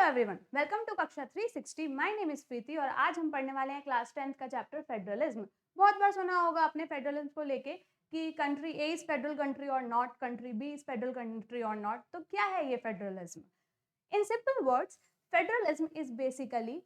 Everyone, welcome to कक्षा 360। My name is प्रीति और आज हम पढ़ने वाले हैं क्लास 10th का चैप्टर फेडरलिज्म। बहुत बार सुना होगा आपने फेडरलिज्म को लेके कि country A is federal country और not, country B is federal country और नॉट। तो क्या है ये federalism? In simple words, federalism is basically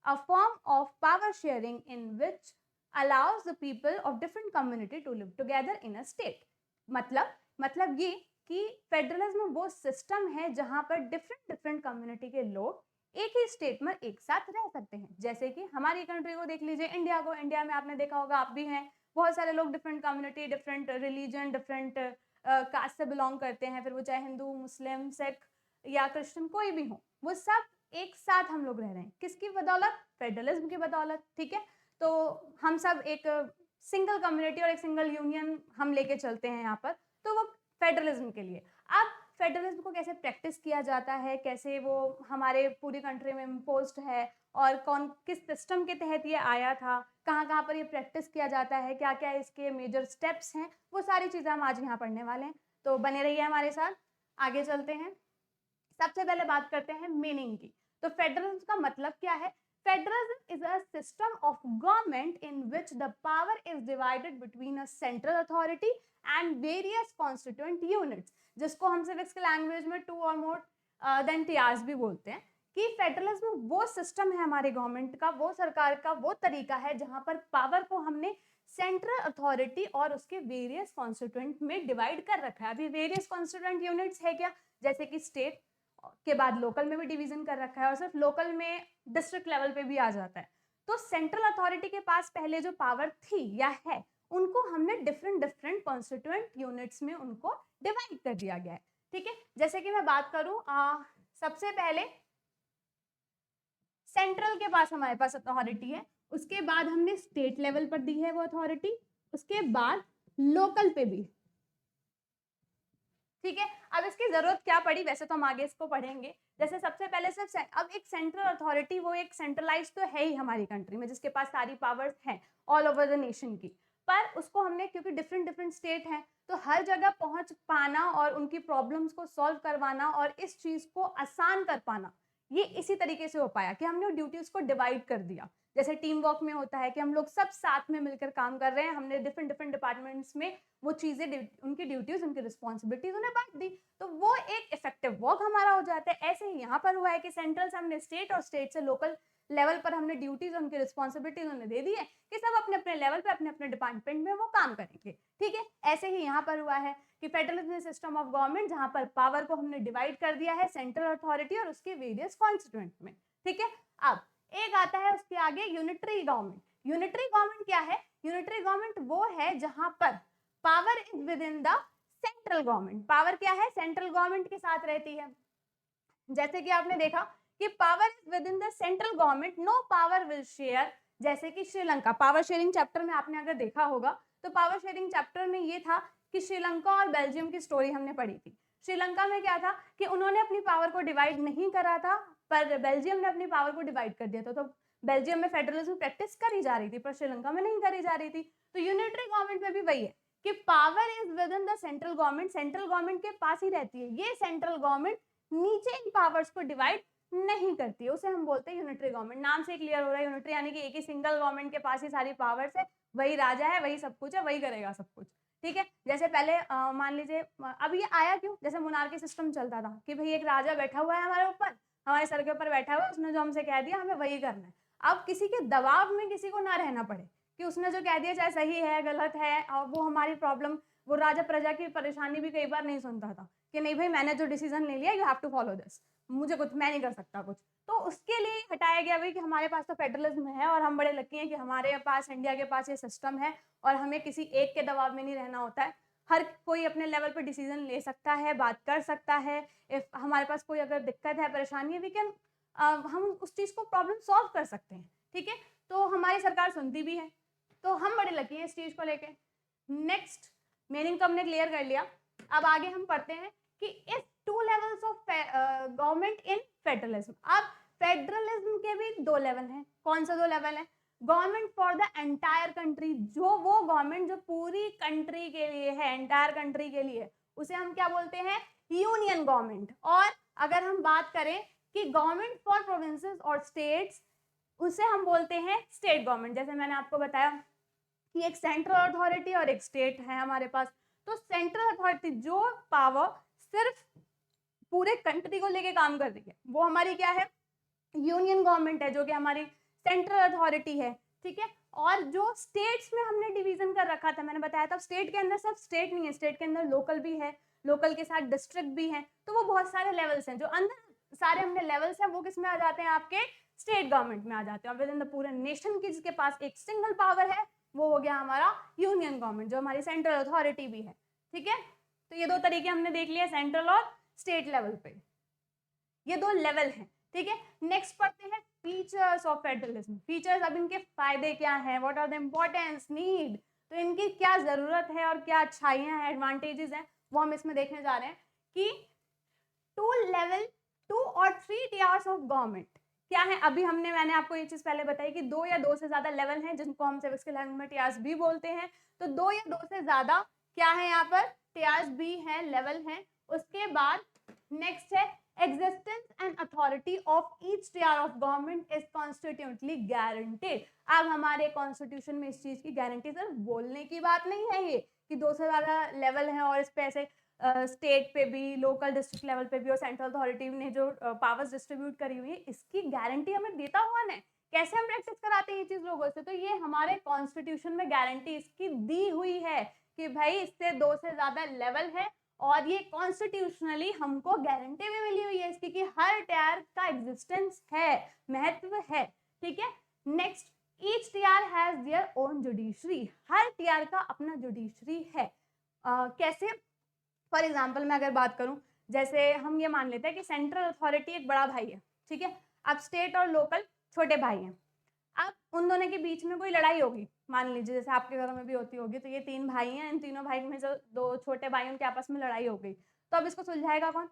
a form of power sharing in which allows the people of different community to live together in a state। मतलब ये कि federalism वो system है जहां पर डिफरेंट कम्युनिटी के लोग एक ही स्टेट में एक साथ रह सकते हैं। जैसे कि हमारी कंट्री को देख लीजिए, इंडिया को। इंडिया में आपने देखा होगा, आप भी हैं, बहुत सारे लोग different community, different religion, different caste से बिलोंग करते हैं। फिर वो चाहे हिंदू, मुस्लिम, सिख या क्रिश्चियन कोई भी हो, वो सब एक साथ हम लोग रह रहे हैं। किसकी बदौलत? फेडरलिज्म की बदौलत। ठीक है, तो हम सब एक सिंगल कम्युनिटी और एक सिंगल यूनियन हम लेके चलते हैं यहाँ पर, तो वो फेडरलिज्म के लिए। अब फेडरलिज्म को कैसे प्रैक्टिस किया जाता है, कैसे वो हमारे पूरी कंट्री में इम्पोज्ड है और कौन किस सिस्टम के तहत ये आया था, कहाँ पर ये प्रैक्टिस किया जाता है, क्या क्या इसके मेजर स्टेप्स हैं, वो सारी चीज़ें हम आज यहाँ पढ़ने वाले हैं। तो बने रहिए हमारे साथ, आगे चलते हैं। सबसे पहले बात करते हैं मीनिंग की। तो फेडरलिज्म का मतलब क्या है? Federalism is a system of government in which the power is divided between a central authority and various constituent units, जिसको हम सिविक्स के लैंग्वेज में टू और मोर देन टियर्स भी बोलते हैं। कि फेडरलिज्म वो सिस्टम है हमारी गवर्नमेंट का, वो सरकार का वो तरीका है जहां पर पावर को हमने सेंट्रल अथॉरिटी और उसके वेरियस कॉन्स्टिट्यूएंट में डिवाइड कर रखा है। अभी वेरियस कॉन्स्टिट्यूएंट यूनिट्स है क्या? जैसे कि स्टेट के बाद लोकल में भी डिवीजन कर रखा है और सिर्फ लोकल में डिस्ट्रिक्ट लेवल पे भी आ जाता है। तो सेंट्रल अथॉरिटी के पास पहले जो पावर थी या है, उनको हमने डिफरेंट कॉन्स्टिट्यूएंट यूनिट्स में उनको डिवाइड कर दिया गया है। ठीक है, जैसे कि मैं बात करूं, सबसे पहले सेंट्रल के पास हमारे पास अथॉरिटी है, उसके बाद हमने स्टेट लेवल पर दी है वो अथॉरिटी, उसके बाद लोकल पे भी। ठीक है, अब इसकी जरूरत क्या पड़ी? वैसे तो हम आगे इसको पढ़ेंगे। जैसे सबसे पहले सिर्फ अब एक सेंट्रल अथॉरिटी, वो एक सेंट्रलाइज तो है ही हमारी कंट्री में, जिसके पास सारी पावर्स हैं ऑल ओवर द नेशन की। पर उसको हमने, क्योंकि डिफरेंट स्टेट हैं, तो हर जगह पहुंच पाना और उनकी प्रॉब्लम्स को सॉल्व करवाना और इस चीज को आसान कर पाना, ये इसी तरीके से हो पाया कि हमने ड्यूटीज को डिवाइड कर दिया। जैसे टीम वर्क में होता है कि हम लोग सब साथ में मिलकर काम कर रहे हैं, हमने डिफरेंट डिपार्टमेंट्स में वो चीजें, उनकी ड्यूटीज, उनकी रिस्पॉन्सिबिलिटीज उन्हें बांट दी, तो वो एक इफेक्टिव वर्क हमारा हो जाता है। ऐसे ही यहाँ पर हुआ है कि सेंट्रल से हमने स्टेट और स्टेट से लोकल लेवल पर हमने ड्यूटीज, उनकी रिस्पॉन्सिबिलिटीज उन्हें दे दी है कि सब अपने अपने लेवल पे अपने अपने डिपार्टमेंट में वो काम करेंगे। ठीक है, ऐसे ही यहाँ पर हुआ है कि फेडरलिज्म सिस्टम ऑफ गवर्नमेंट, जहां पर पावर को हमने डिवाइड कर दिया है सेंट्रल अथॉरिटी और उसके वेरियस कॉन्स्टिट्यूएंट में। ठीक है, अब एक आता है उसके आगे यूनिटरी गवर्नमेंट। यूनिटरी गवर्नमेंट क्या है? यूनिटरी गवर्नमेंट वो है जहां पर power is within the central government. Power क्या है? सेंट्रल गवर्नमेंट के साथ रहती है। जैसे कि आपने देखा कि power is within the central government, no power will share. जैसे कि श्रीलंका, पावर शेयरिंग चैप्टर में आपने अगर देखा होगा, तो पावर शेयरिंग चैप्टर में ये था कि श्रीलंका और बेल्जियम की स्टोरी हमने पढ़ी थी। श्रीलंका में क्या था कि उन्होंने अपनी पावर को डिवाइड नहीं करा था, पर बेल्जियम ने अपनी पावर को डिवाइड कर दिया था। तो बेल्जियम में फेडरलिज्म प्रैक्टिस करी जा रही थी, पर श्रीलंका में नहीं करी जा रही थी। तो यूनिटरी गवर्नमेंट में भी वही है कि power is within the central government, central government के पास ही रहती है। ये सेंट्रल गवर्नमेंट नीचे इन पावर्स को डिवाइड नहीं करती है, उसे हम बोलते हैं यूनिटरी गवर्नमेंट। नाम से क्लियर हो रहा है, यूनिटरी यानी कि एक ही सिंगल गवर्नमेंट के पास ही सारी पावर्स है, वही राजा है, वही सब कुछ है, वही करेगा सब कुछ। ठीक है, जैसे पहले मान लीजिए, अब ये आया क्यों? जैसे मोनार्की सिस्टम चलता था कि भाई एक राजा बैठा हुआ है हमारे ऊपर, हमारे सर के ऊपर बैठा हुआ है, उसने जो हमसे कह दिया हमें वही करना है। अब किसी के दबाव में किसी को ना रहना पड़े कि उसने जो कह दिया चाहे सही है गलत है, और वो हमारी प्रॉब्लम, वो राजा प्रजा की परेशानी भी कई बार नहीं सुनता था कि नहीं भाई मैंने जो डिसीजन ले लिया, you have to follow this, मुझे कुछ, मैं नहीं कर सकता कुछ। तो उसके लिए हटाया गया भाई कि हमारे पास तो फेडरलिज्म है और हम बड़े लकी हैं कि हमारे पास, इंडिया के पास ये सिस्टम है और हमें किसी एक के दबाव में नहीं रहना होता है। हर कोई अपने लेवल पर डिसीजन ले सकता है, बात कर सकता है। इफ हमारे पास कोई अगर दिक्कत है, परेशानी है, वी कैन, हम उस चीज को प्रॉब्लम सॉल्व कर सकते हैं। ठीक है, तो हमारी सरकार सुनती भी है, तो हम बड़े लकी हैं इस चीज को लेके। नेक्स्ट, मीनिंग तो हमने क्लियर कर लिया। अब आगे हम पढ़ते हैं कि इस two levels of government in federalism. अब फेडरलिज्म के भी दो लेवल हैं। कौन सा दो लेवल है? Government for the entire country, जो वो गवर्नमेंट जो पूरी कंट्री के लिए है, एंटायर कंट्री के लिए, उसे हम क्या बोलते हैं? Union government. और अगर हम बात करें कि गवर्नमेंट फॉर प्रोविंसेस और स्टेट्स, उसे हम बोलते हैं स्टेट गवर्नमेंट। जैसे मैंने आपको बताया कि एक सेंट्रल अथॉरिटी और एक स्टेट है हमारे पास। तो सेंट्रल अथॉरिटी जो पावर सिर्फ पूरे कंट्री को लेके काम कर रही है वो हमारी क्या है, यूनियन गवर्नमेंट है, जो कि हमारी सेंट्रल अथॉरिटी है, ठीक है। और जो स्टेट्स में हमने डिवीजन कर रखा था, मैंने बताया था स्टेट के अंदर सिर्फ स्टेट नहीं है, स्टेट के अंदर लोकल भी है, लोकल के साथ डिस्ट्रिक्ट भी है, तो वो बहुत सारे लेवल्स हैं। जो अंदर सारे हमने लेवल्स हैं वो किस में आ जाते हैं, आपके स्टेट गवर्नमेंट में आ जाते हैं। और विद इन द पूरे नेशन की जिसके पास एक सिंगल पावर है वो हो गया हमारा यूनियन गवर्नमेंट, जो हमारी सेंट्रल अथॉरिटी भी है, ठीक है। तो ये दो तरीके हमने देख लिए, सेंट्रल और स्टेट लेवल पे, ये दो लेवल हैं, ठीक है। नेक्स्ट पढ़ते हैं फीचर्स ऑफ फेडरलिज्म। फीचर्स, अब इनके फायदे क्या हैं, what are the importance, need, तो इनकी क्या जरूरत है और क्या अच्छाइयां हैं, एडवांटेजेस हैं, वो हम इसमें देखने जा रहे हैं। कि 2 और 3 टियर्स ऑफ गवर्नमेंट क्या है। अभी मैंने आपको ये चीज पहले बताई कि 2 या 2 से ज्यादा लेवल हैं, जिनको हम सिविक्स के लैंग्वेज में टियर्स भी बोलते हैं। तो 2 या 2 से ज्यादा क्या है यहाँ पर, टियर्स भी हैं, लेवल हैं। उसके बाद नेक्स्ट है existence and authority of each tier of government is constitutionally guaranteed। अब हमारे कॉन्स्टिट्यूशन में इस चीज की गारंटी सिर्फ बोलने की बात नहीं है ये कि 2 से ज्यादा लेवल है और इस पे ऐसे स्टेट पे भी, लोकल डिस्ट्रिक्ट लेवल पे भी और सेंट्रल अथॉरिटी ने जो पावर्स डिस्ट्रीब्यूट करी हुई है, इसकी गारंटी हमें देता कौन है, कैसे हम प्रैक्टिस कराते हैं ये चीज लोगों से। तो ये हमारे कॉन्स्टिट्यूशन में गारंटी इसकी दी हुई है कि भाई इससे 2 से ज्यादा लेवल है, और ये कॉन्स्टिट्यूशनली हमको गारंटी भी मिली हुई है इसकी कि हर टियर का एग्जिस्टेंस है, महत्व है, ठीक है। Next, each tier has their own judiciary, हर टियर का अपना जुडिशरी है। कैसे, फॉर एग्जाम्पल मैं अगर बात करूं, जैसे हम ये मान लेते हैं कि सेंट्रल अथॉरिटी एक बड़ा भाई है, ठीक है, अब स्टेट और लोकल छोटे भाई हैं। अब उन दोनों के बीच में कोई लड़ाई होगी, मान लीजिए जैसे आपके घरों में भी होती होगी, तो ये 3 भाई हैं, इन तीनों भाई में जो 2 छोटे भाई उनके आपस में लड़ाई हो गई, तो अब इसको सुलझाएगा कौन,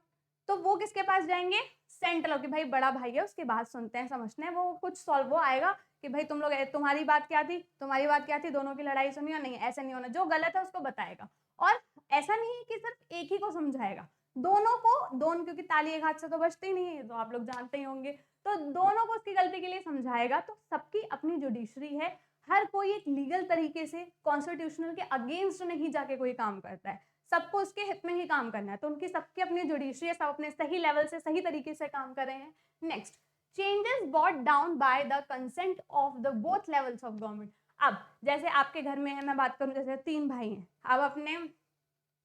तो वो किसके पास जाएंगे, सेंट्रल के, भाई बड़ा भाई है उसकी बात सुनते हैं, समझते हैं, वो कुछ सॉल्व वो आएगा कि भाई तुम लोग, तुम्हारी बात क्या थी, तुम्हारी बात क्या थी, दोनों की लड़ाई सुनी और नहीं ऐसा नहीं होना, जो गलत है उसको बताएगा। और ऐसा नहीं है कि सिर्फ एक ही को समझाएगा, दोनों को, दोनों, क्योंकि ताली एक हाथ से तो बजती नहीं है, तो आप लोग जानते ही होंगे, तो दोनों को उसकी गलती के लिए समझाएगा। तो सबकी अपनी जुडिशरी है, हर कोई एक लीगल तरीके से कॉन्स्टिट्यूशनल के अगेंस्ट नहीं जाके कोई काम करता है, सबको उसके हित में ही काम करना है, तो उनकी सबकी अपनी जुडिशरी है, सब अपने सही लेवल से सही तरीके से काम कर रहे हैं। Next, changes bought down by the consent of the both levels of government. अब जैसे आपके घर में है, मैं बात करूं, जैसे 3 भाई हैं, अब अपने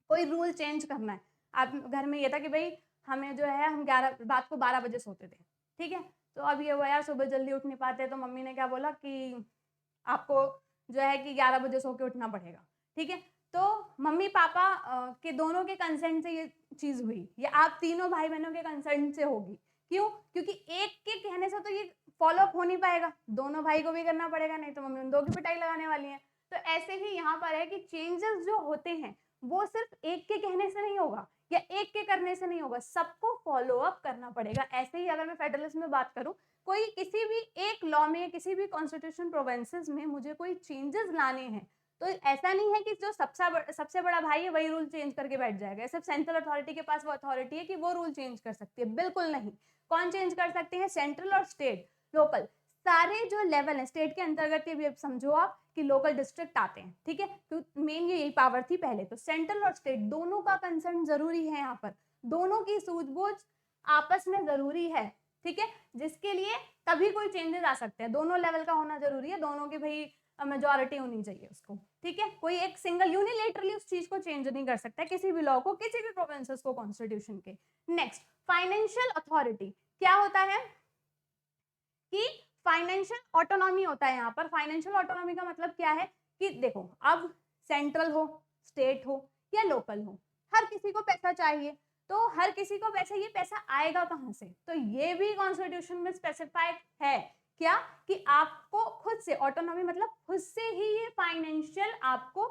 कोई रूल चेंज करना है, आप घर में ये था कि भाई हमें जो है, हम 11 रात को 12 बजे सोते थे, ठीक है, तो अब ये हुआ यार सुबह जल्दी उठ नहीं पाते, तो मम्मी ने क्या बोला कि आपको जो है कि 11 बजे सो के उठना पड़ेगा, ठीक है। तो मम्मी पापा के दोनों के कंसेंट से ये चीज हुई, या आप तीनों भाई बहनों के कंसेंट से होगी। क्यों, क्योंकि एक के कहने से तो ये फॉलो अप हो नहीं पाएगा, दोनों भाई को भी करना पड़ेगा, नहीं तो मम्मी उन दो की पिटाई लगाने वाली है। तो ऐसे ही यहाँ पर है कि चेंजेस जो होते हैं वो सिर्फ एक के कहने से नहीं होगा या एक के करने से नहीं होगा, सबको फॉलो अप करना पड़ेगा। ऐसे ही अगर मैं फेडरलिज्म में बात करूं, कोई किसी भी एक लॉ में, किसी भी कॉन्स्टिट्यूशन प्रोविंसेस में मुझे कोई चेंजेस लाने हैं, तो ऐसा नहीं है कि जो सबसे बड़ा भाई है वही रूल चेंज करके बैठ जाएगा, सिर्फ सेंट्रल अथॉरिटी के पास वो अथॉरिटी है कि वो रूल चेंज कर सकती है, बिल्कुल नहीं। कौन चेंज कर सकते हैं, सेंट्रल और स्टेट, लोकल, सारे जो लेवल है स्टेट के अंतर्गत, ये भी समझो आप कि लोकल डिस्ट्रिक्ट आते हैं, ठीक है, तो मेन यही पावर थी पहले। तो सेंट्रल और स्टेट दोनों का कंसर्न जरूरी है, यहाँ पर दोनों की सूझबूझ आपस में जरूरी है, ठीक है, जिसके लिए तभी कोई चेंजेस आ सकते हैं, दोनों लेवल का होना जरूरी है, दोनों की भाई मेजोरिटी होनी चाहिए उसको, ठीक है। कोई एक सिंगल यूनिलेटरली उस चीज को चेंज नहीं कर सकता, किसी भी लॉ को, किसी भी प्रोविंसेस को, कॉन्स्टिट्यूशन के। नेक्स्ट, फाइनेंशियल अथॉरिटी क्या होता है कि फाइनेंशियल ऑटोनॉमी होता है यहाँ पर। फाइनेंशियल ऑटोनॉमी का मतलब क्या है कि देखो, अब सेंट्रल हो, स्टेट हो या लोकल हो, हर किसी को पैसा चाहिए, तो हर किसी को पैसा, ये पैसा आएगा कहाँ से, तो ये भी कॉन्स्टिट्यूशन में स्पेसिफाइड है क्या, कि आपको खुद से, ऑटोनॉमी मतलब खुद से ही ये फाइनेंशियल आपको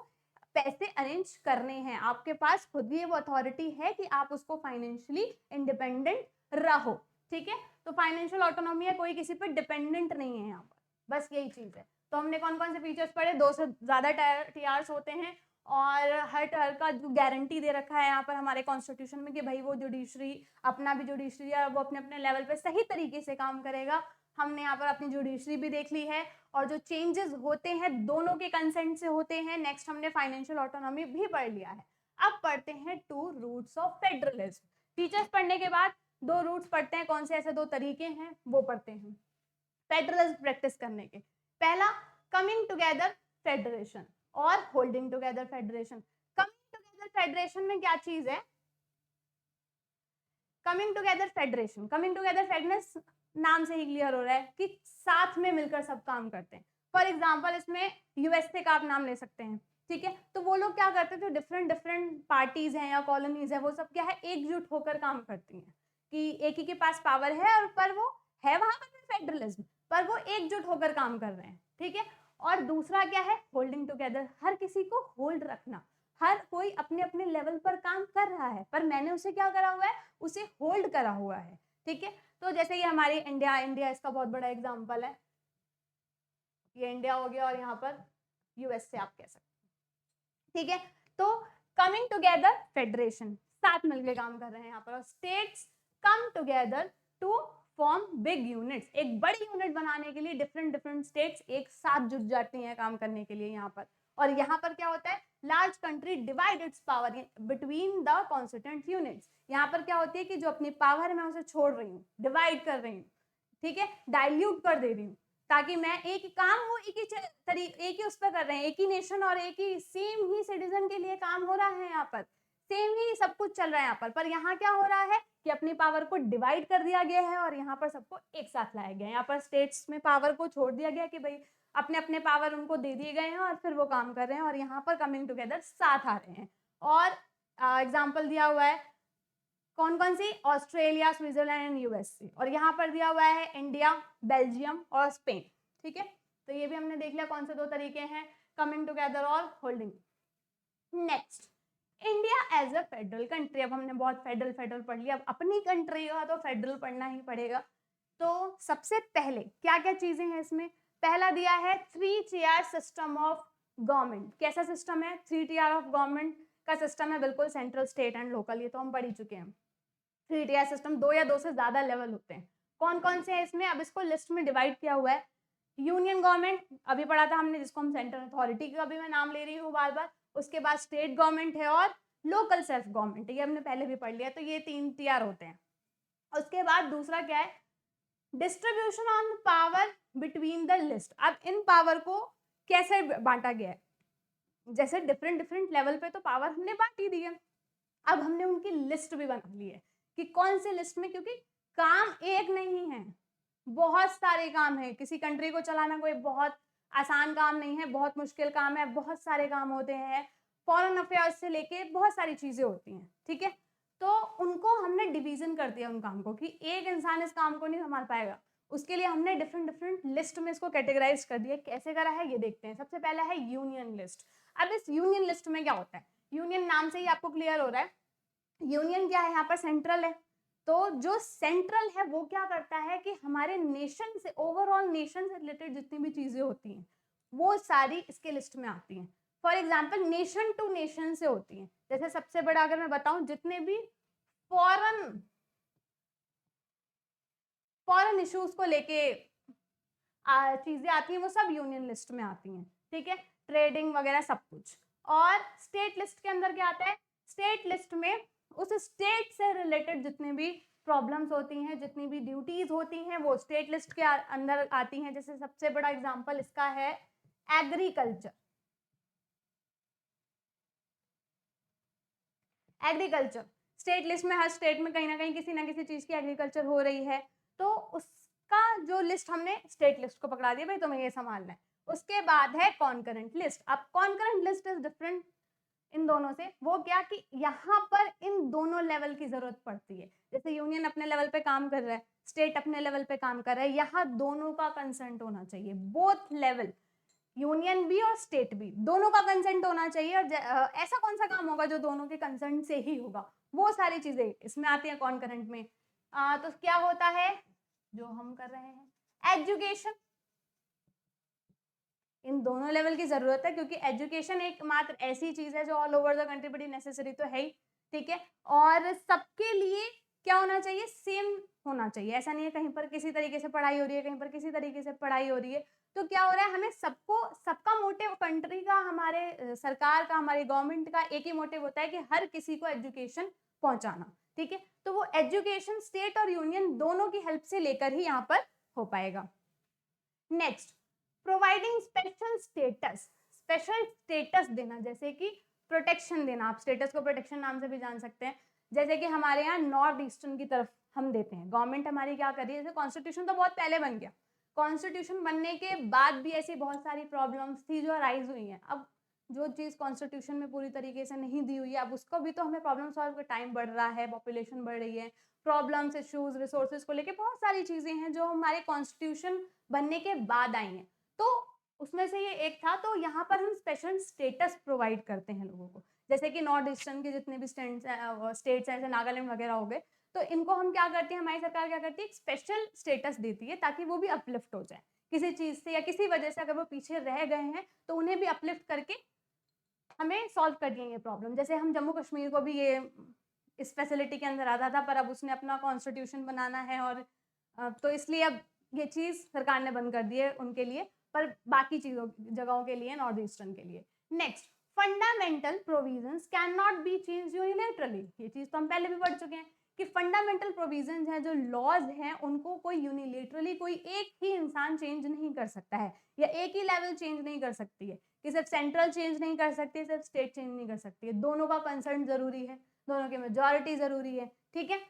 पैसे अरेंज करने हैं, आपके पास खुद ही वो अथॉरिटी है कि आप उसको फाइनेंशियली इंडिपेंडेंट रहो, ठीक है। तो फाइनेंशियल ऑटोनॉमी है, कोई किसी पर डिपेंडेंट नहीं है यहाँ पर, बस यही चीज है। तो हमने कौन कौन से फीचर्स पढ़े, 2 से ज्यादा टीआरस होते हैं और हर तरह का जो गारंटी दे रखा है यहाँ पर हमारे कॉन्स्टिट्यूशन में कि भाई वो जुडिशरी अपना भी जुडिशरी है, वो अपने अपने लेवल पे सही तरीके से काम करेगा। हमने यहाँ पर अपनी जुडिशरी भी देख ली है, और जो चेंजेस होते हैं दोनों के कंसेंट से होते हैं। नेक्स्ट हमने फाइनेंशियल ऑटोनॉमी भी पढ़ लिया है। अब पढ़ते हैं 2 रूट्स ऑफ फेडरलिज्म। फीचर्स पढ़ने के बाद 2 रूट्स पढ़ते हैं, कौन से ऐसे 2 तरीके हैं वो पढ़ते हैं फेडरलिज्म प्रैक्टिस करने के। पहला, कमिंग टुगेदर फेडरेशन और holding together federation. Coming together federation में क्या चीज है? Coming together federation, coming together federation नाम से ही क्लियर हो रहा है कि साथ में मिलकर सब काम करते हैं। फॉर एग्जाम्पल इसमें यूएसए का आप नाम ले सकते हैं, ठीक है। तो वो लोग क्या करते थे, डिफरेंट डिफरेंट पार्टीज हैं या कॉलोनीज है, वो सब क्या है, एकजुट होकर काम करती हैं कि एक ही के पास पावर है, और पर वो है वहां पर फेडरलिज्म, पर वो एकजुट होकर काम कर रहे हैं, ठीक है। और दूसरा क्या है, होल्डिंग टुगेदर, हर किसी को होल्ड रखना, हर कोई अपने अपने लेवल पर काम कर रहा है, पर मैंने उसे क्या करा हुआ है, उसे होल्ड करा हुआ है, ठीक है। तो जैसे ये हमारी इंडिया इसका बहुत बड़ा एग्जांपल है। ये इंडिया हो गया और यहाँ पर यूएसए आप कह सकते हैं, ठीक है। तो कमिंग टुगेदर फेडरेशन, साथ मिलकर काम कर रहे हैं यहाँ पर, और states come together to form big units, एक बड़ी यूनिट बनाने के लिए डिफरेंट डिफरेंट स्टेट्स एक साथ जुट जाती हैं काम करने के लिए यहाँ पर। और यहाँ पर क्या होता है, large country divide it's power between the constituent units. यहाँ पर क्या होती है कि जो अपनी पावर है मैं उसे छोड़ रही हूँ, डिवाइड कर रही हूँ, ठीक है, डाइल्यूट कर दे रही हूँ, ताकि मैं एक ही काम हो, एक ही उस पर कर रहे हैं, एक ही नेशन और एक ही सेम ही सिटीजन के लिए काम हो रहा है, यहाँ पर सेम ही सब कुछ चल रहा है यहाँ पर यहाँ क्या हो रहा है कि अपनी पावर को डिवाइड कर दिया गया है और यहाँ पर सबको एक साथ लाया गया है। यहाँ पर स्टेट्स में पावर को छोड़ दिया गया कि भाई अपने अपने पावर उनको दे दिए गए हैं और फिर वो काम कर रहे हैं, और यहाँ पर कमिंग टुगेदर साथ आ रहे हैं। और एग्जाम्पल दिया हुआ है कौन कौन सी, ऑस्ट्रेलिया, स्विट्जरलैंड एंड यूएसए, और यहाँ पर दिया हुआ है इंडिया, बेल्जियम और स्पेन, ठीक है। तो ये भी हमने देख लिया कौन से 2 तरीके हैं, कमिंग टुगेदर और holding. Next, India as a federal country. अब हमने बहुत फेडरल पढ़ लिया, अब अपनी कंट्री का तो फेडरल पढ़ना ही पड़ेगा। तो सबसे पहले क्या क्या चीजें हैं इसमें, पहला दिया है 3 tier सिस्टम ऑफ गवर्नमेंट। कैसा सिस्टम है, 3 tier ऑफ गवर्नमेंट का सिस्टम है, बिल्कुल सेंट्रल, स्टेट एंड लोकल, ये तो हम पढ़ ही चुके हैं। 3 tier सिस्टम, 2 या 2 से ज्यादा लेवल होते हैं। कौन कौन से हैं इसमें, अब इसको लिस्ट में डिवाइड किया हुआ है। यूनियन गवर्नमेंट अभी पढ़ा था हमने, जिसको हम सेंट्रल अथॉरिटी का भी मैं नाम ले रही हूँ बार बार। उसके बाद स्टेट गवर्नमेंट है और लोकल सेल्फ गवर्नमेंट, ये हमने पहले भी पढ़ लिया। तो ये 3 tier होते हैं। उसके बाद दूसरा क्या है, distribution on power between the list. अब इन पावर को कैसे बांटा गया है, जैसे डिफरेंट डिफरेंट लेवल पे तो पावर हमने बांटी दी है, अब हमने उनकी लिस्ट भी बना ली है कि कौन से लिस्ट में, क्योंकि काम एक नहीं है, बहुत सारे काम है। किसी कंट्री को चलाना कोई बहुत आसान काम नहीं है, बहुत मुश्किल काम है, बहुत सारे काम होते हैं, फॉरेन अफेयर्स से लेके बहुत सारी चीजें होती हैं, ठीक है। तो उनको हमने डिवीजन कर दिया उन काम को कि एक इंसान इस काम को नहीं संभाल पाएगा, उसके लिए हमने डिफरेंट डिफरेंट लिस्ट में इसको कैटेगराइज कर दिया। कैसे करा है ये देखते हैं। सबसे पहला है यूनियन लिस्ट। अब इस यूनियन लिस्ट में क्या होता है, यूनियन नाम से ही आपको क्लियर हो रहा है, यूनियन क्या है, यहाँ पर सेंट्रल है। तो जो सेंट्रल है वो क्या करता है कि हमारे नेशन से, ओवरऑल नेशन से रिलेटेड जितनी भी चीजें होती हैं वो सारी इसके लिस्ट में आती हैं। For example nation to nation से होती हैं, जैसे सबसे बड़ा अगर मैं बताऊं, जितने भी फॉरेन इश्यूज को लेके चीजें आती हैं वो सब यूनियन लिस्ट में आती हैं, ठीक है, ट्रेडिंग वगैरह सब कुछ। और स्टेट लिस्ट के अंदर क्या आता है, स्टेट लिस्ट में उस स्टेट से रिलेटेड जितने भी प्रॉब्लम्स होती हैं, जितनी भी ड्यूटीज होती हैं, वो स्टेट लिस्ट के अंदर आती हैं। जैसे सबसे बड़ा एग्जांपल इसका है एग्रीकल्चर। एग्रीकल्चर स्टेट लिस्ट में, हर स्टेट में कहीं ना किसी चीज की एग्रीकल्चर हो रही है, तो उसका जो लिस्ट हमने स्टेट लिस्ट को पकड़ा दिया, भाई तुम्हें ये संभालना है। उसके बाद है कॉन्करेंट लिस्ट। अब concurrent list is different in दोनों से, वो क्या कि यहाँ पर इन दोनों लेवल की जरूरत पड़ती है। जैसे यूनियन अपने लेवल पे काम कर रहा है, स्टेट अपने लेवल पे काम कर रहा है, यहाँ दोनों का कंसेंट होना चाहिए, बोथ लेवल, यूनियन भी और स्टेट भी, दोनों का कंसेंट होना चाहिए। और ऐसा कौन सा काम होगा जो दोनों के कंसेंट से ही होगा, वो सारी चीजें इसमें आती हैं कॉन्करेंट में। तो क्या होता है जो हम कर रहे हैं, एजुकेशन, इन दोनों लेवल की जरूरत है, क्योंकि एजुकेशन एक मात्र ऐसी चीज है जो ऑल ओवर द कंट्री बड़ी नेसेसरी तो है ही, ठीक है। और सबके लिए क्या होना चाहिए, सेम होना चाहिए। ऐसा नहीं है कहीं पर किसी तरीके से पढ़ाई हो रही है, कहीं पर किसी तरीके से पढ़ाई हो रही है। तो क्या हो रहा है, हमें सबको, सबका मोटिव कंट्री का, हमारे सरकार का, हमारी गवर्नमेंट का एक ही मोटिव होता है कि हर किसी को एजुकेशन पहुंचाना, ठीक है। तो वो एजुकेशन स्टेट और यूनियन दोनों की हेल्प से लेकर ही यहाँ पर हो पाएगा। नेक्स्ट, प्रोवाइडिंग स्पेशल स्टेटस देना, जैसे कि प्रोटेक्शन देना। आप स्टेटस को प्रोटेक्शन नाम से भी जान सकते हैं। जैसे कि हमारे यहाँ नॉर्थ ईस्टर्न की तरफ हम देते हैं, गवर्नमेंट हमारी क्या कर रही है, जैसे कॉन्स्टिट्यूशन तो बहुत पहले बन गया, कॉन्स्टिट्यूशन बनने के बाद भी ऐसी बहुत सारी प्रॉब्लम्स थी जो अराइज हुई हैं। अब जो चीज़ कॉन्स्टिट्यूशन में पूरी तरीके से नहीं दी हुई है, अब उसको भी तो हमें प्रॉब्लम सॉल्व का टाइम बढ़ रहा है, पॉपुलेशन बढ़ रही है, प्रॉब्लम्स, इश्यूज, रिसोर्सेज को लेके बहुत सारी चीज़ें हैं जो हमारे कॉन्स्टिट्यूशन बनने के बाद आई हैं। तो उसमें से ये एक था। तो यहाँ पर हम स्पेशल स्टेटस प्रोवाइड करते हैं लोगों को, जैसे कि नॉर्थ ईस्टर्न के जितने भी स्टेट्स हैं, जैसे नागालैंड वगैरह हो गए, तो इनको हम क्या करते हैं, हमारी सरकार क्या करती है, एक स्पेशल स्टेटस देती है ताकि वो भी अपलिफ्ट हो जाए किसी चीज से या किसी वजह से। अगर वो पीछे रह गए हैं तो उन्हें भी अपलिफ्ट करके हमें सॉल्व कर दिए ये प्रॉब्लम। जैसे हम जम्मू कश्मीर को भी ये इस फैसिलिटी के अंदर आता था, पर अब उसने अपना कॉन्स्टिट्यूशन बनाना है, और तो इसलिए अब ये चीज़ सरकार ने बंद कर दी है उनके लिए, पर बाकी चीज़ों जगहों के लिए, नॉर्थ ईस्टर्न के लिए। Next, fundamental provisions can not be change unilaterally. ये चीज़ तो हम पहले भी पढ़ चुके हैं कि फंडामेंटल प्रोविजंस हैं, जो लॉज हैं, उनको कोई यूनिलेटरली कोई एक ही इंसान चेंज नहीं कर सकता है, या एक ही लेवल चेंज नहीं कर सकती है, कि सिर्फ सेंट्रल चेंज नहीं कर सकती है, सिर्फ स्टेट चेंज नहीं कर सकती है। दोनों का कंसर्न जरूरी है, दोनों की मेजॉरिटी जरूरी है, ठीक है।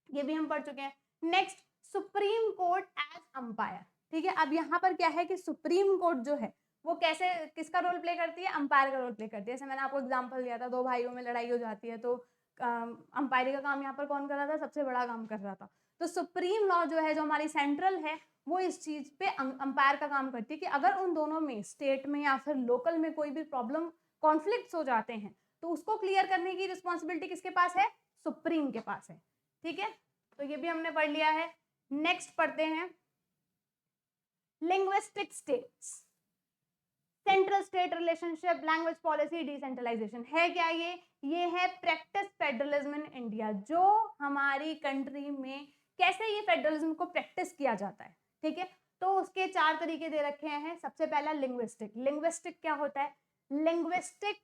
ये भी हम पढ़ चुके हैं। Next, supreme court as umpire, ठीक है। अब यहाँ पर क्या है कि सुप्रीम कोर्ट जो है वो कैसे, किसका रोल प्ले करती है, अंपायर का रोल प्ले करती है। जैसे मैंने आपको एग्जांपल दिया था, दो भाइयों में लड़ाई हो जाती है, तो अंपायरी का काम यहाँ पर कौन कर रहा था, सबसे बड़ा काम कर रहा था। तो सुप्रीम लॉ जो है, जो हमारी सेंट्रल है, वो इस चीज पे अंपायर का काम करती है कि अगर उन दोनों में, स्टेट में या फिर लोकल में, कोई भी प्रॉब्लम, कॉन्फ्लिक्ट हो जाते हैं, तो उसको क्लियर करने की रिस्पॉन्सिबिलिटी किसके पास है, सुप्रीम के पास है, ठीक है। तो ये भी हमने पढ़ लिया है। नेक्स्ट पढ़ते हैं, linguistic states, central state relationship, language policy, decentralisation. है क्या ये है प्रैक्टिस फेडरलिज्म इन इंडिया, जो हमारी कंट्री में कैसे ये फेडरलिज्म को प्रैक्टिस किया जाता है, ठीक है। तो उसके 4 तरीके दे रखे हैं। सबसे पहला लिंग्विस्टिक क्या होता है, लिंग्विस्टिक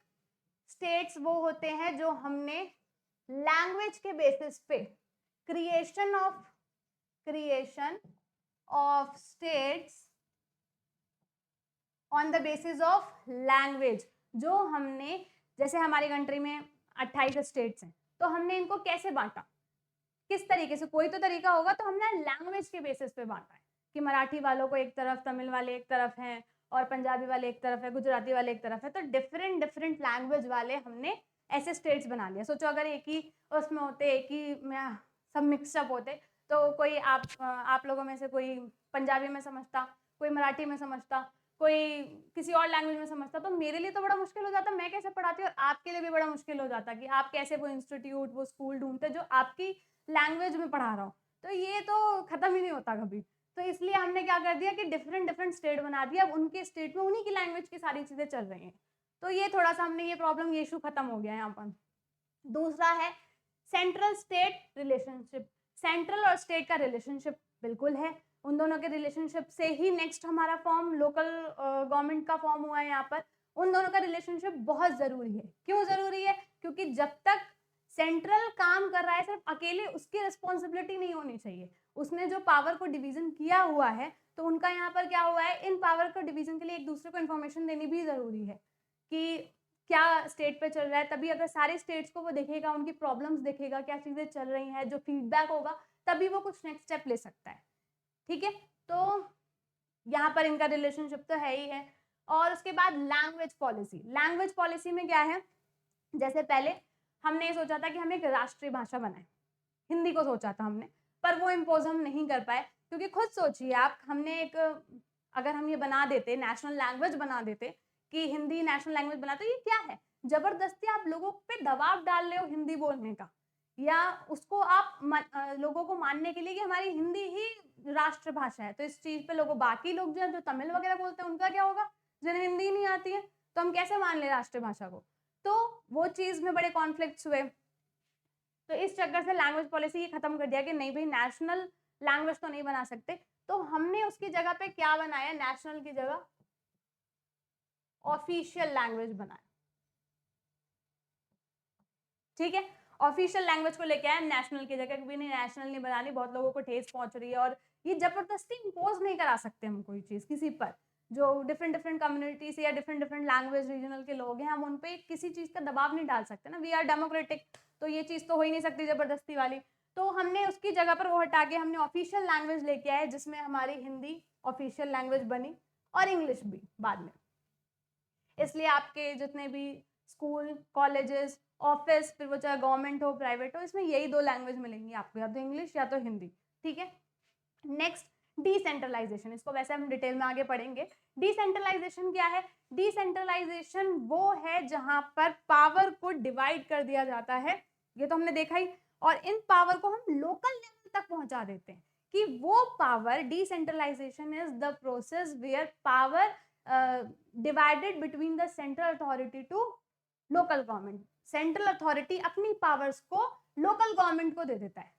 स्टेट्स वो होते हैं जो हमने लैंग्वेज के बेसिस पे creation of states on the basis of language, जो हमने, जैसे हमारी कंट्री में 28 स्टेट्स हैं, तो हमने इनको कैसे बांटा, किस तरीके से, कोई तो तरीका होगा, तो हमने लैंग्वेज के बेसिस पे बांटा है कि मराठी वालों को एक तरफ, तमिल वाले एक तरफ हैं, और पंजाबी वाले एक तरफ है, गुजराती वाले एक तरफ है। तो डिफरेंट लैंग्वेज वाले हमने ऐसे स्टेट्स बना लिया। सोचो अगर एक ही उसमें होते, एक ही में सब मिक्सअप होते, तो कोई आप लोगों में से कोई पंजाबी में समझता, कोई मराठी में समझता, कोई किसी और लैंग्वेज में समझता, तो मेरे लिए तो बड़ा मुश्किल हो जाता, मैं कैसे पढ़ाती, और आपके लिए भी बड़ा मुश्किल हो जाता कि आप कैसे वो इंस्टीट्यूट, वो स्कूल ढूंढते जो आपकी लैंग्वेज में पढ़ा रहा हो। तो ये तो खत्म ही नहीं होता कभी। तो इसलिए हमने क्या कर दिया कि डिफरेंट स्टेट बना दिया। अब उनके स्टेट में उन्हीं की लैंग्वेज की सारी चीजें चल रही हैं। तो ये थोड़ा सा हमने ये प्रॉब्लम, ये इशू खत्म हो गया यहाँ पर। दूसरा है सेंट्रल स्टेट रिलेशनशिप। सेंट्रल और स्टेट का रिलेशनशिप बिल्कुल है, उन दोनों के रिलेशनशिप से ही नेक्स्ट हमारा फॉर्म लोकल गवर्नमेंट का फॉर्म हुआ है। यहाँ पर उन दोनों का रिलेशनशिप बहुत जरूरी है। क्यों जरूरी है, क्योंकि जब तक सेंट्रल काम कर रहा है सिर्फ अकेले, उसकी रिस्पॉन्सिबिलिटी नहीं होनी चाहिए। उसने जो पावर को डिवीजन किया हुआ है, तो उनका यहाँ पर क्या हुआ है, इन पावर को डिवीजन के लिए एक दूसरे को इन्फॉर्मेशन देनी भी जरूरी है कि क्या स्टेट पे चल रहा है। तभी अगर सारे स्टेट्स को वो देखेगा, उनकी प्रॉब्लम्स देखेगा, क्या चीजें चल रही हैं, जो फीडबैक होगा, तभी वो कुछ नेक्स्ट स्टेप ले सकता है, ठीक है। तो यहाँ पर इनका रिलेशनशिप तो है ही है। और उसके बाद लैंग्वेज पॉलिसी में क्या है, जैसे पहले हमने ये सोचा था कि हम एक राष्ट्रीय भाषा बनाए, हिंदी को सोचा था हमने, पर वो इम्पोज हम नहीं कर पाए। क्योंकि खुद सोचिए आप, हमने एक, अगर हम ये बना देते, नेशनल लैंग्वेज बना देते कि हिंदी नेशनल लैंग्वेज बना, तो ये क्या है, जबरदस्ती आप लोगों पे दबाव डाल रहे हो हिंदी बोलने का, या उसको आप लोगों को मानने के लिए कि हमारी हिंदी ही राष्ट्रभाषा है। तो इस चीज पे लोगों, बाकी लोग जो तमिल वगैरह बोलते हैं, उनका क्या होगा, जिन्हें हिंदी नहीं आती है, तो हम कैसे मान ले राष्ट्रीय भाषा को? तो वो चीज में बड़े कॉन्फ्लिक्ट्स हुए। तो इस चक्कर से लैंग्वेज पॉलिसी ये खत्म कर दिया कि नहीं भाई नेशनल लैंग्वेज तो नहीं बना सकते, तो हमने उसकी जगह पे क्या बनाया, नेशनल की जगह ऑफिशियल लैंग्वेज बनाया। ठीक है, ऑफिशियल लैंग्वेज को लेके आए नेशनल की जगह, क्योंकि नहीं नेशनल नहीं बनानी, बहुत लोगों को ठेस पहुंच रही है, और ये जबरदस्ती इम्पोज नहीं करा सकते हम कोई चीज किसी पर। जो डिफरेंट डिफरेंट कम्युनिटी से या डिफरेंट डिफरेंट लैंग्वेज रीजनल के लोग हैं, हम उन पे किसी चीज का दबाव नहीं डाल सकते ना, वी आर डेमोक्रेटिक, तो ये चीज तो हो ही नहीं सकती जबरदस्ती वाली। तो हमने उसकी जगह पर वो हटा के हमने ऑफिशियल लैंग्वेज लेके आए, जिसमें हमारी हिंदी ऑफिशियल लैंग्वेज बनी और इंग्लिश भी बाद में। इसलिए आपके जितने भी स्कूल, कॉलेजेस, ऑफिस, फिर वो चाहे गवर्नमेंट हो प्राइवेट हो, इसमें यही 2 लैंग्वेज मिलेंगी आपको, या तो इंग्लिश या तो हिंदी। ठीक है, नेक्स्ट डिसेंट्रलाइजेशन, इसको वैसे हम डिटेल में आगे पढ़ेंगे। डिसेंट्रलाइजेशन क्या है? डिसेंट्रलाइजेशन वो है जहां पर पावर को डिवाइड कर दिया जाता है, ये तो हमने देखा ही, और इन पावर को हम लोकल लेवल तक पहुंचा देते हैं कि वो power, decentralisation is the process where power divided between the central authority to local government. Central authority अपनी पावर्स को लोकल गवर्नमेंट को दे देता है,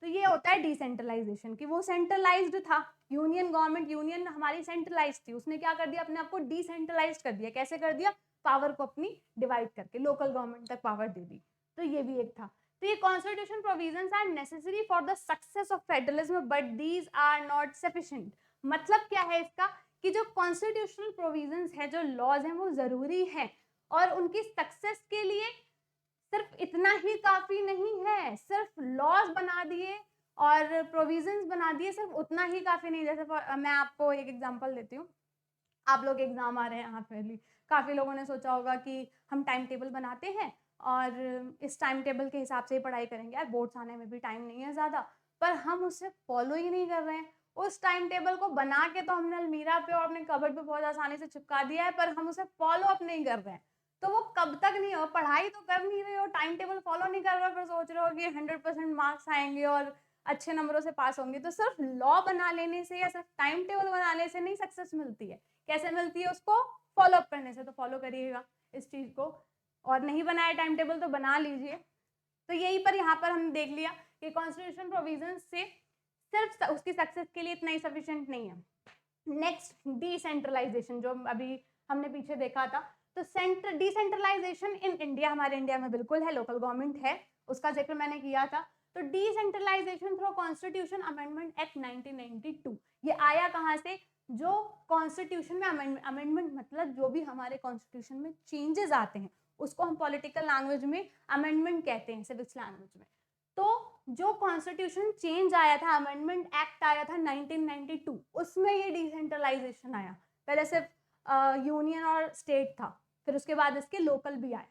तो ये होता है डिसेंट्रलाइजेशन, कि वो सेंट्रलाइज्ड था, यूनियन गवर्नमेंट, यूनियन हमारी सेंट्रलाइज थी, उसने क्या कर दिया, अपने आप को डिसेंट्रलाइज कर दिया। कैसे कर दिया? पावर को अपनी डिवाइड करके लोकल गवर्नमेंट तक पावर दे दी। तो ये भी एक था। तो ये constitution provisions are necessary for the success of federalism but these are not sufficient. मतलब क्या है इसका, कि जो कॉन्स्टिट्यूशनल प्रोविजंस है, जो लॉज हैं, वो जरूरी है, और उनकी सक्सेस के लिए सिर्फ इतना ही काफी नहीं है, सिर्फ लॉज बना दिए और प्रोविजंस बना दिए, सिर्फ उतना ही काफी नहीं। जैसे मैं आपको एक एग्जांपल देती हूँ, आप लोग एग्जाम आ रहे हैं यहाँ पे, काफी लोगों ने सोचा होगा कि हम टाइम टेबल बनाते हैं और इस टाइम टेबल के हिसाब से ही पढ़ाई करेंगे, यार बोर्ड्स आने में भी टाइम नहीं है ज्यादा, पर हम उसे फॉलो ही नहीं कर रहे हैं। उस टाइम टेबल को बना के तो हमने अलमीरा पे और अपने कबर्ड पे बहुत आसानी से चिपका दिया है, पर हम उसे फॉलो अप नहीं कर रहे हैं, तो वो कब तक नहीं हो, पढ़ाई तो कर नहीं रहे हो, टाइम टेबल फॉलो नहीं कर रहे हो, फिर सोच रहे हो कि 100% मार्क्स आएंगे और अच्छे नंबरों से पास होंगे। तो सिर्फ लॉ बना लेने से या सिर्फ टाइम टेबल बनाने से नहीं सक्सेस मिलती है। कैसे मिलती है? उसको फॉलो अप करने से। तो फॉलो करिएगा इस चीज को, और नहीं बनाया टाइम टेबल तो बना लीजिए। तो यही पर यहाँ पर हमने देख लिया कि कॉन्स्टिट्यूशन प्रोविजन से सिर्फ उसकी सक्सेस के लिए इतना ही सफिशिएंट नहीं है। नेक्स्ट डिसेंट्रलाइजेशन, जो अभी हमने पीछे देखा था। तो सेंट्रल डिसेंट्रलाइजेशन इन इंडिया, हमारे इंडिया में बिल्कुल है, लोकल गवर्नमेंट है, उसका जिक्र मैंने किया था। तो decentralisation through constitution amendment act 1992, ये आया कहाँ से? जो कॉन्स्टिट्यूशन में अमेंडमेंट मतलब जो भी हमारे कॉन्स्टिट्यूशन में चेंजेस आते हैं, उसको हम पॉलिटिकल लैंग्वेज में अमेंडमेंट कहते हैं, सिविक्स लैंग्वेज में। तो जो कॉन्स्टिट्यूशन चेंज आया था, अमेंडमेंट एक्ट आया था 1992, उसमें ये डिसेंट्रलाइजेशन आया। पहले सिर्फ यूनियन और स्टेट था, फिर उसके बाद इसके लोकल भी आया।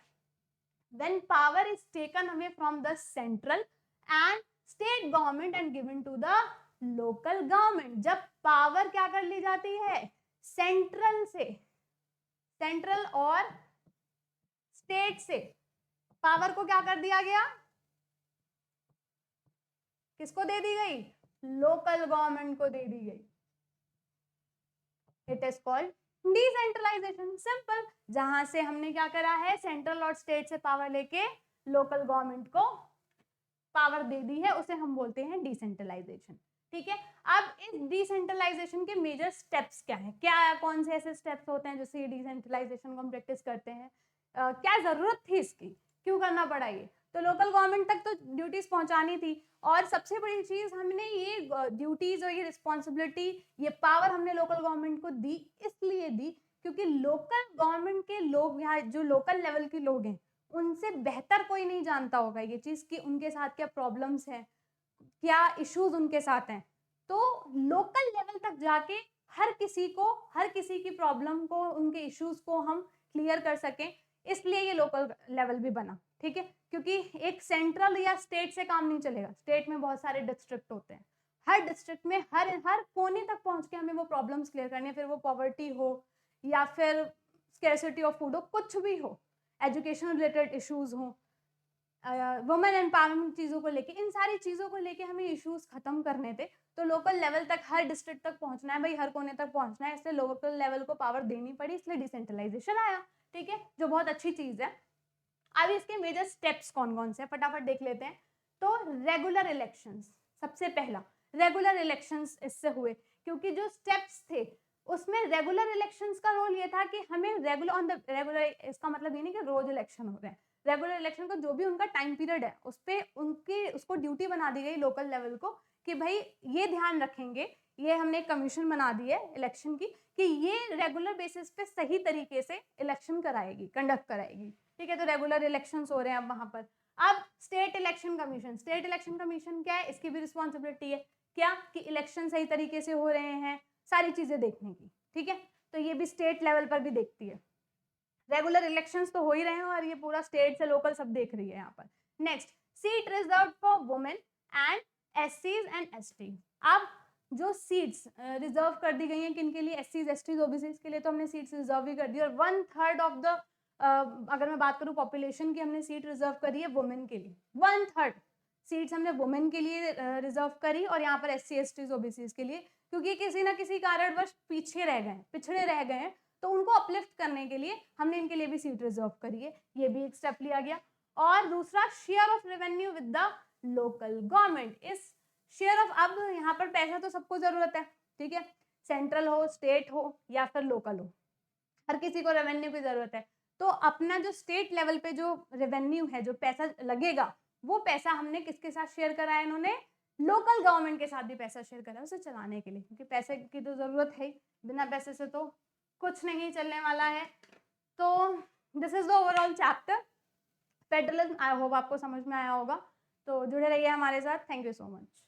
When power is taken away from the central and state government and given to the local government, जब पावर क्या कर ली जाती है? सेंट्रल से, सेंट्रल और स्टेट से पावर को क्या कर दिया गया? किसको दे दी गई? लोकल गवर्नमेंट को दे दी गई। It is called decentralisation, simple. जहां से हमने क्या करा है, सेंट्रल और स्टेट से पावर लेके लोकल गवर्नमेंट को पावर दे दी है, उसे हम बोलते हैं डिसेंट्रलाइजेशन। ठीक है, अब इस डिसेंट्रलाइजेशन के मेजर स्टेप्स क्या है, क्या कौन से ऐसे स्टेप्स होते हैं जिससे डिसेंट्रलाइजेशन को हम प्रैक्टिस करते हैं, क्या जरूरत थी इसकी, क्यों करना पड़ा ये? तो लोकल गवर्नमेंट तक तो ड्यूटीज पहुंचानी थी, और सबसे बड़ी चीज हमने ये ड्यूटीज और ये रिस्पॉन्सिबिलिटी, ये पावर हमने लोकल गवर्नमेंट को दी, इसलिए दी क्योंकि लोकल गवर्नमेंट के लोग, यहाँ जो लोकल लेवल के लोग हैं, उनसे बेहतर कोई नहीं जानता होगा ये चीज कि उनके साथ क्या प्रॉब्लम्स हैं, क्या इश्यूज उनके साथ हैं। तो लोकल लेवल तक जाके हर किसी को, हर किसी की प्रॉब्लम को, उनके इश्यूज को हम क्लियर कर सकें, इसलिए ये लोकल लेवल भी बना। ठीक है, क्योंकि एक सेंट्रल या स्टेट से काम नहीं चलेगा। स्टेट में बहुत सारे डिस्ट्रिक्ट होते हैं, हर डिस्ट्रिक्ट में हर कोने तक पहुंच के हमें वो प्रॉब्लम्स क्लियर करनी है, फिर वो पॉवर्टी हो या फिर स्कैर्सिटी ऑफ फूड हो, कुछ भी हो, एजुकेशन रिलेटेड इश्यूज हो, वुमेन एम्पावरमेंट चीज़ों को लेके, इन सारी चीज़ों को लेके हमें इश्यूज खत्म करने थे, तो लोकल लेवल तक, हर डिस्ट्रिक्ट तक पहुंचना है भाई, हर कोने तक पहुंचना है, इसलिए लोकल लेवल को पावर देनी पड़ी, इसलिए डिसेंट्रलाइजेशन आया, ठीक है, जो बहुत अच्छी चीज है। अब इसके मेजर स्टेप्स कौन कौन से फटाफट देख लेते हैं। तो रेगुलर इलेक्शंस, सबसे पहला रेगुलर इलेक्शंस इससे हुए, क्योंकि जो स्टेप्स थे उसमें रेगुलर इलेक्शंस का रोल ये था कि हमें रेगुलर ऑन द रेगुलर, इसका मतलब ये नहीं कि रोज इलेक्शन हो रहे हैं, रेगुलर इलेक्शन का जो भी उनका टाइम पीरियड है उस पर उनकी उसको ड्यूटी बना दी गई लोकल लेवल को कि भाई ये ध्यान रखेंगे, ये हमने एक कमीशन बना दी है इलेक्शन की कि ये रेगुलर बेसिस पे सही तरीके से इलेक्शन कराएगी, कंडक्ट कराएगी, ठीक है। तो रेगुलर इलेक्शंस हो रहे हैं अब वहां पर। अब state election commission, state election commission क्या है, इसकी भी रिस्पॉन्सिबिलिटी है क्या कि इलेक्शन सही तरीके से हो रहे हैं, सारी चीजें देखने की, ठीक है। तो ये भी स्टेट लेवल पर भी देखती है। रेगुलर इलेक्शंस तो हो ही रहे हैं और ये पूरा स्टेट से लोकल सब देख रही है यहाँ पर। Next, seat reserve for women and एससीज एंड एसटी। अब जो सीट्स रिजर्व कर दी गई हैं किन के लिए, एससीज एसटीज ओबीसीज के लिए, तो हमने सीट्स रिजर्व भी कर दी, और 1/3 ऑफ द अगर मैं बात करूं पॉपुलेशन की, हमने सीट रिजर्व करी है वुमेन के लिए, 1/3 सीट्स हमने वुमेन के लिए रिजर्व करी, और यहाँ पर एससी एसटीज ओबीसीज के लिए, क्योंकि किसी ना किसी कारणवश पीछे रह गए, पिछड़े रह गए हैं, तो उनको अपलिफ्ट करने के लिए हमने इनके लिए भी सीट रिजर्व करी है, ये भी एक स्टेप लिया गया। और दूसरा, share of revenue with the local government, इस शेयर ऑफ, अब यहाँ पर पैसा तो सबको जरूरत है, ठीक है, सेंट्रल हो, स्टेट हो या फिर लोकल हो, हर किसी को रेवेन्यू की जरूरत है। तो अपना जो स्टेट लेवल पे जो रेवेन्यू है, जो पैसा लगेगा, वो पैसा हमने किसके साथ शेयर करा है, इन्होंने लोकल गवर्नमेंट के साथ भी पैसा शेयर करा है उसे चलाने के लिए, क्योंकि पैसे की तो जरूरत है, बिना पैसे से तो कुछ नहीं चलने वाला है। तो this is the overall chapter federalism, I hope आपको समझ में आया होगा। तो जुड़े रहिए हमारे साथ, थैंक यू सो मच।